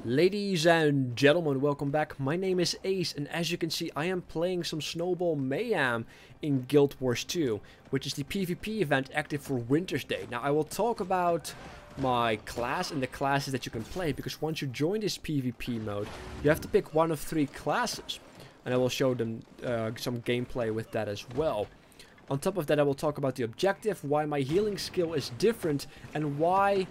Ladies and gentlemen, welcome back. My name is Ace, and as you can see, I am playing some Snowball Mayhem in Guild Wars 2, which is the PvP event active for Wintersday. Now, I will talk about my class and the classes that you can play, because once you join this PvP mode, you have to pick one of 3 classes. And I will show them some gameplay with that as well. On top of that, I will talk about the objective, why my healing skill is different, and why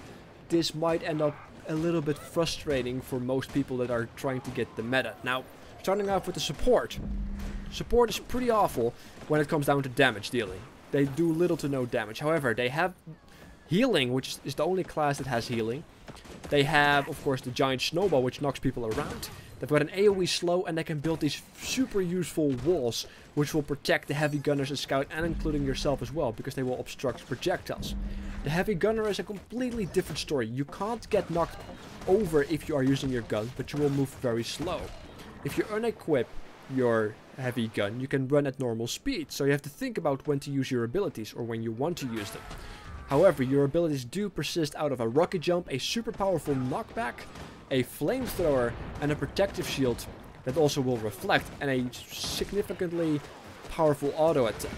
this might end up a little bit frustrating for most people that are trying to get the meta. Now, starting off with the support. Support is pretty awful when it comes down to damage dealing. They do little to no damage. However, they have healing, which is the only class that has healing. They have, of course, the giant snowball, which knocks people around. They've got an AoE slow, and they can build these super useful walls, which will protect the heavy gunners and scout, and including yourself as well, because they will obstruct projectiles. The heavy gunner is a completely different story. You can't get knocked over if you are using your gun, but you will move very slow. If you unequip your heavy gun, you can run at normal speed, so you have to think about when to use your abilities, or when you want to use them. However, your abilities do persist out of a rocket jump, a super powerful knockback, a flamethrower, and a protective shield that also will reflect, and a significantly powerful auto attack.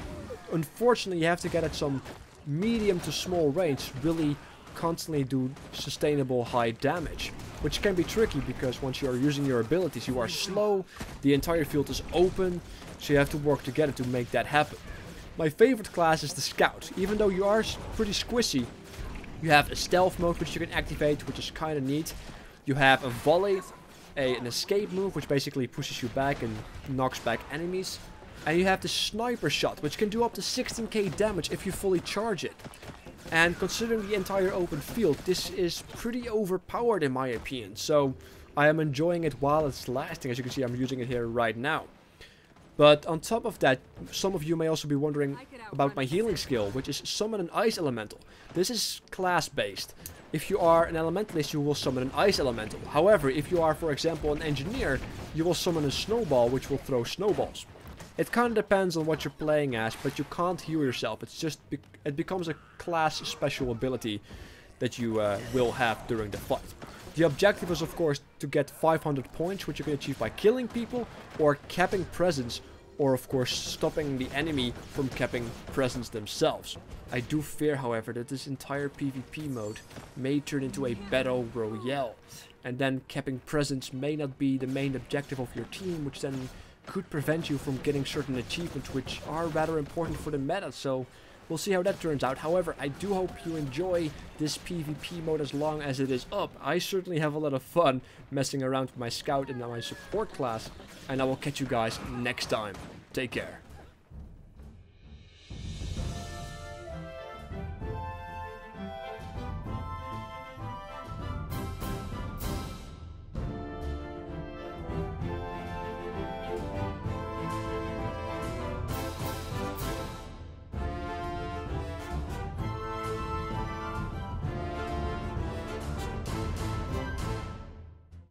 Unfortunately, you have to get at some medium to small range, really constantly do sustainable high damage, which can be tricky because once you are using your abilities, you are slow, the entire field is open, so you have to work together to make that happen. My favorite class is the Scout. Even though you are pretty squishy, you have a stealth mode which you can activate, which is kind of neat. You have a volley, an escape move, which basically pushes you back and knocks back enemies. And you have the sniper shot, which can do up to 16k damage if you fully charge it. And considering the entire open field, this is pretty overpowered in my opinion. So I am enjoying it while it's lasting. As you can see, I'm using it here right now. But on top of that, some of you may also be wondering about my healing skill, which is summon an ice elemental. This is class based. If you are an elementalist, you will summon an ice elemental. However, if you are, for example, an engineer, you will summon a snowball, which will throw snowballs. It kind of depends on what you're playing as, but you can't heal yourself. It's just, it becomes a class special ability that you will have during the fight. The objective is, of course, to get 500 points, which you can achieve by killing people, or capping presence, or of course stopping the enemy from capping presence themselves. I do fear, however, that this entire PvP mode may turn into a battle royale, and then capping presence may not be the main objective of your team, which then could prevent you from getting certain achievements which are rather important for the meta, so we'll see how that turns out. However, I do hope you enjoy this PvP mode as long as it is up. I certainly have a lot of fun messing around with my scout and my support class, and I will catch you guys next time. Take care.